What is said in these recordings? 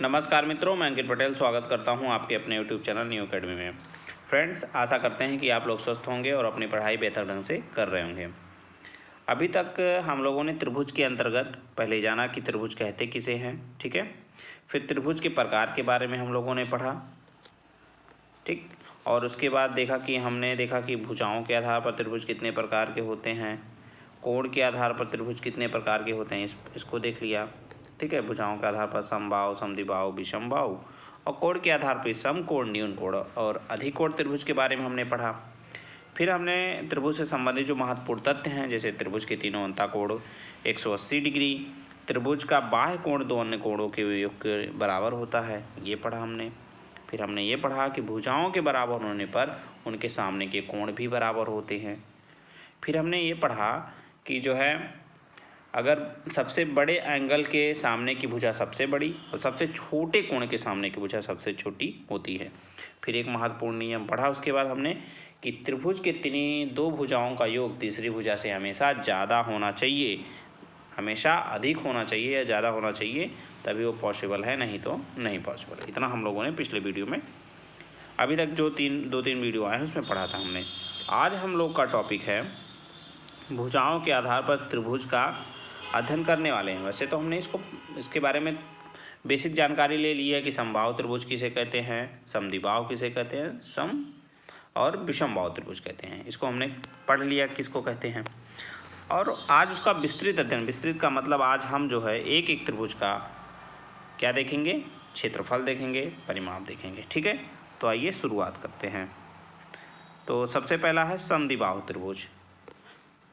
नमस्कार मित्रों, मैं अंकित पटेल स्वागत करता हूं आपके अपने यूट्यूब चैनल न्यू अकेडमी में। फ्रेंड्स, आशा करते हैं कि आप लोग स्वस्थ होंगे और अपनी पढ़ाई बेहतर ढंग से कर रहे होंगे। अभी तक हम लोगों ने त्रिभुज के अंतर्गत पहले जाना कि त्रिभुज कहते किसे हैं, ठीक है। फिर त्रिभुज के प्रकार के बारे में हम लोगों ने पढ़ा, ठीक। और उसके बाद हमने देखा कि भुजाओं के आधार पर त्रिभुज कितने प्रकार के होते हैं, कोण के आधार पर त्रिभुज कितने प्रकार के होते हैं, इसको देख लिया, ठीक है। भुजाओं के आधार पर समबाहु, समद्विबाहु, विषमबाहु और कोण के आधार पर समकोण, न्यून कोण और अधिकोण त्रिभुज के बारे में हमने पढ़ा। फिर हमने त्रिभुज से संबंधित जो महत्वपूर्ण तथ्य हैं, जैसे त्रिभुज के तीनों अंतःकोण 180 डिग्री, त्रिभुज का बाह्य कोण दो अन्य कोणों के योग के बराबर होता है, ये पढ़ा हमने। फिर हमने ये पढ़ा कि भुजाओं के बराबर होने पर उनके सामने के कोण भी बराबर होते हैं। फिर हमने ये पढ़ा कि जो है अगर सबसे बड़े एंगल के सामने की भुजा सबसे बड़ी और सबसे छोटे कोण के सामने की भुजा सबसे छोटी होती है। फिर एक महत्वपूर्ण नियम पढ़ा उसके बाद हमने कि त्रिभुज के दो भुजाओं का योग तीसरी भुजा से हमेशा ज़्यादा होना चाहिए, हमेशा अधिक होना चाहिए या ज़्यादा होना चाहिए, तभी वो पॉसिबल है, नहीं तो नहीं पॉसिबल। इतना हम लोगों ने पिछले वीडियो में अभी तक जो दो तीन वीडियो आए हैं उसमें पढ़ा था हमने। आज हम लोग का टॉपिक है भुजाओं के आधार पर त्रिभुज का अध्ययन करने वाले हैं। वैसे तो हमने इसके बारे में बेसिक जानकारी ले ली है कि समबाहु त्रिभुज किसे कहते हैं, समद्विबाहु किसे कहते हैं, सम और विषमबाहु त्रिभुज कहते हैं, इसको हमने पढ़ लिया किसको कहते हैं। और आज उसका विस्तृत अध्ययन, विस्तृत का मतलब आज हम जो है एक एक त्रिभुज का क्या देखेंगे, क्षेत्रफल देखेंगे, परिमाप देखेंगे, ठीक है। तो आइए शुरुआत करते हैं। तो सबसे पहला है समद्विबाहु त्रिभुज।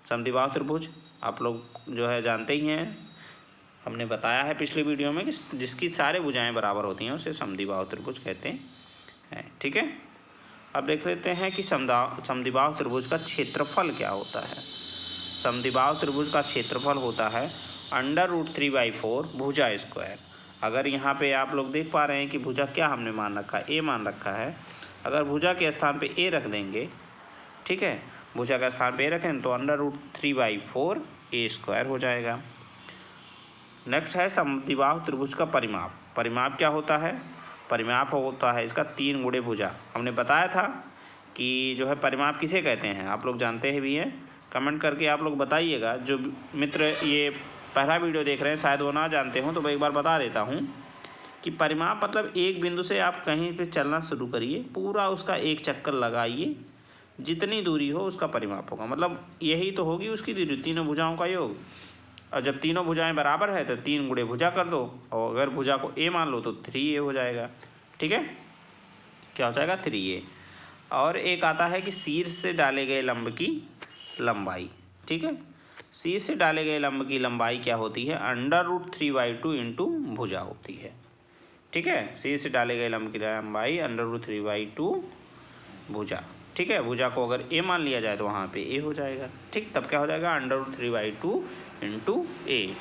समद्विबाहु त्रिभुज आप लोग जो है जानते ही हैं, हमने बताया है पिछले वीडियो में कि जिसकी सारे भुजाएं बराबर होती हैं उसे समद्विबाहु त्रिभुज कहते हैं, ठीक है। अब देख लेते हैं कि समद्विबाहु त्रिभुज का क्षेत्रफल क्या होता है। समद्विबाहु त्रिभुज का क्षेत्रफल होता है √3/4 भुजा स्क्वायर। अगर यहाँ पे आप लोग देख पा रहे हैं कि भुजा क्या हमने मान रखा है, ए मान रखा है। अगर भुजा के स्थान पे ए रख देंगे, ठीक है, भुजा का स्थान पे रखें तो √3/4 ए स्क्वायर हो जाएगा। नेक्स्ट है समद्विबाहु त्रिभुज का परिमाप। परिमाप क्या होता है, परिमाप होता है इसका 3 गुणे भुजा। हमने बताया था कि जो है परिमाप किसे कहते हैं, आप लोग जानते हैं भी हैं, कमेंट करके आप लोग बताइएगा। जो मित्र ये पहला वीडियो देख रहे हैं शायद वो ना जानते हों तो मैं एक बार बता देता हूँ कि परिमाप मतलब एक बिंदु से आप कहीं पे चलना शुरू करिए, पूरा उसका एक चक्कर लगाइए, जितनी दूरी हो उसका परिमाप होगा। मतलब यही तो होगी उसकी दूरी, तीनों भुजाओं का योग। और जब तीनों भुजाएं बराबर है तो 3 गुणे भुजा कर दो, और अगर भुजा को ए मान लो तो 3a हो जाएगा, ठीक है। क्या हो जाएगा, 3a। और एक आता है कि शीर्ष से डाले गए लंब की लंबाई, ठीक है। शीर्ष से डाले गए लंब की लंबाई क्या होती है, √3/2 इंटू भुजा होती है, ठीक है। शीर्ष से डाले गए लंब की लंबाई √3/2 भुजा, ठीक है। भुजा को अगर ए मान लिया जाए तो वहाँ पे ए हो जाएगा, ठीक। तब क्या हो जाएगा, √3/2 इंटू ए,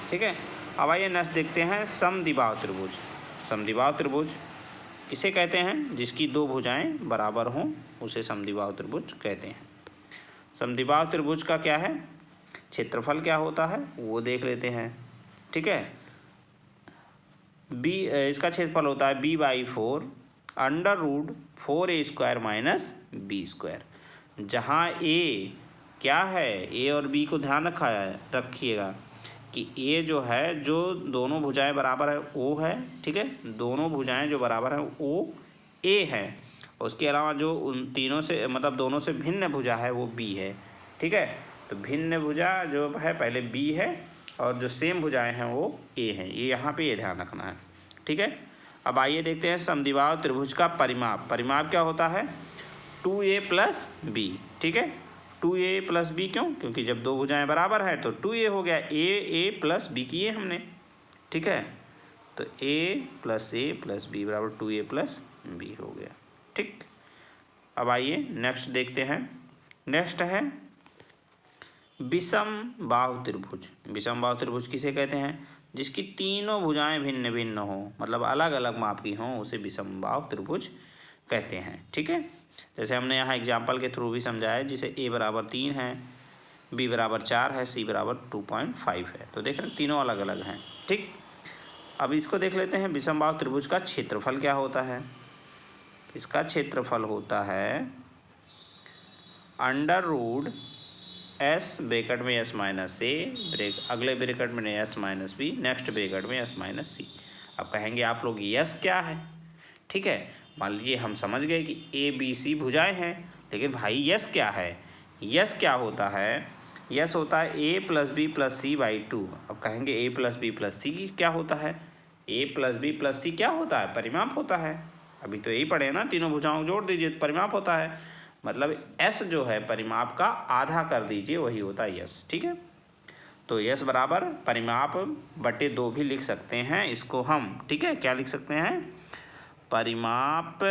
ठीक है। अब आइए नेक्स्ट देखते हैं समद्विबाहु त्रिभुज। समद्विबाहु त्रिभुज किसे कहते हैं, जिसकी दो भुजाएं बराबर हों उसे समद्विबाहु त्रिभुज कहते हैं। समद्विबाहु त्रिभुज का क्या है, क्षेत्रफल क्या होता है वो देख लेते हैं, ठीक है। इसका क्षेत्रफल होता है b/4 √4a² - b²। जहाँ a क्या है, a और b को ध्यान रखिएगा कि a जो है, जो दोनों भुजाएं बराबर है o है, ठीक है। दोनों भुजाएं जो बराबर हैं o a है। उसके अलावा जो उन तीनों से मतलब दोनों से भिन्न भुजा है वो b है, ठीक है। तो भिन्न भुजा जो है पहले b है और जो सेम भुजाएं हैं वो a हैं, ये यहाँ पे ये ध्यान रखना है, ठीक है। अब आइए देखते हैं समद्विबाहु त्रिभुज का परिमाप। परिमाप क्या होता है, 2a + b, ठीक है। 2a + b क्यों, क्योंकि जब दो भुजाएं बराबर है तो 2a हो गया, a + b किए हमने, ठीक है। तो a + b = 2a + b हो गया, ठीक। अब आइए नेक्स्ट देखते हैं। नेक्स्ट है विषमबाहु त्रिभुज। विषमबाहु त्रिभुज किसे कहते हैं, जिसकी तीनों भुजाएं भिन्न भिन्न हो, मतलब अलग अलग माप की हों, उसे विषमबाहु त्रिभुज कहते हैं, ठीक है। जैसे हमने यहाँ एग्जाम्पल के थ्रू भी समझाया, जिसे a = 3 है, b = 4 है, c = 2.5 है। तो देख रहे हैं तीनों अलग अलग हैं, ठीक। अब इसको देख लेते हैं, विषमबाहु त्रिभुज का क्षेत्रफल क्या होता है। इसका क्षेत्रफल होता है अंडर रूट एस ब्रैकेट में एस माइनस ए, अगले ब्रैकेट में S minus B, next bracket में एस माइनस सी। अब कहेंगे आप लोग यस क्या है। ठीक है, मान लीजिए हम समझ गए कि ए बी सी भुजाएं हैं, लेकिन भाई यस क्या है। यस क्या होता है, यस होता है A plus B plus C by 2। अब कहेंगे A plus B plus C क्या होता है। A plus B plus C क्या होता है, परिमाप होता है। अभी तो यही पढ़े ना, तीनों भुजाओं जोड़ दीजिए तो परिमाप होता है। मतलब एस जो है परिमाप का आधा कर दीजिए, वही होता है यस। ठीक है, तो यस बराबर परिमाप बटे 2 भी लिख सकते हैं इसको हम। ठीक है, क्या लिख सकते हैं, परिमाप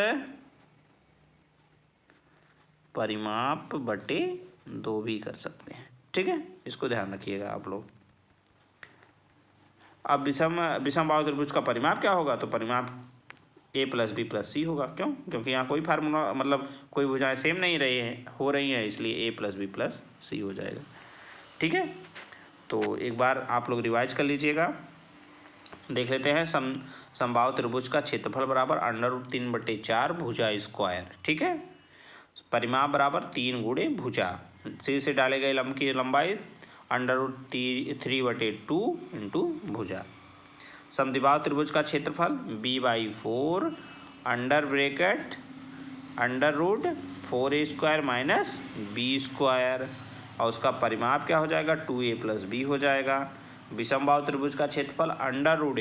बटे 2 भी कर सकते हैं। ठीक है, इसको ध्यान रखिएगा आप लोग। अब विषमबाहु त्रिभुज का परिमाप क्या होगा, तो परिमाप ए प्लस बी प्लस सी होगा। क्यों, क्योंकि यहाँ कोई फार्मूला मतलब कोई भुजाएं सेम नहीं हो रही हैं, इसलिए ए प्लस बी प्लस सी हो जाएगा। ठीक है, तो एक बार आप लोग रिवाइज कर लीजिएगा। देख लेते हैं, समबाहु त्रिभुज का क्षेत्रफल बराबर अंडर रूट 3/4 भुजा स्क्वायर। ठीक है, परिमाप बराबर 3 गुणे भुजा, सी से डाले गए लंब की लंबाई अंडर रूट 3/2 इंटू भुजा। समद्विबाहु त्रिभुज का क्षेत्रफल b/4 under bracket under root 4a² minus b², और उसका परिमाप क्या हो जाएगा, 2a प्लस b हो जाएगा। विषमबाहु त्रिभुज का क्षेत्रफल under root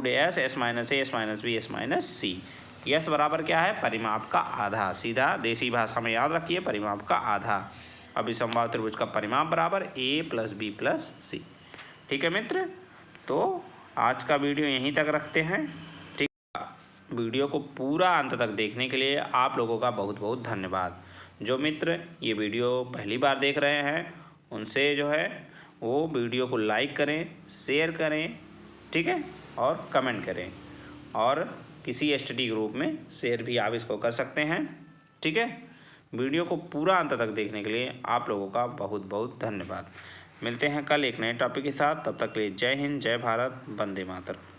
S S minus A S minus B S minus C. S बराबर क्या है, परिमाप का आधा। सीधा देसी भाषा में याद रखिए, परिमाप का आधा। अब विषमबाहु त्रिभुज का परिमाप बराबर a प्लस बी प्लस सी। ठीक है मित्र, तो आज का वीडियो यहीं तक रखते हैं। ठीक, वीडियो को पूरा अंत तक देखने के लिए आप लोगों का बहुत बहुत धन्यवाद। जो मित्र ये वीडियो पहली बार देख रहे हैं, उनसे जो है वो वीडियो को लाइक करें, शेयर करें, ठीक है, और कमेंट करें, और किसी स्टडी ग्रुप में शेयर भी आप इसको कर सकते हैं। ठीक है, वीडियो को पूरा अंत तक देखने के लिए आप लोगों का बहुत बहुत धन्यवाद। मिलते हैं कल एक नए टॉपिक के साथ, तब तक के लिए जय हिंद, जय भारत, वंदे मातरम।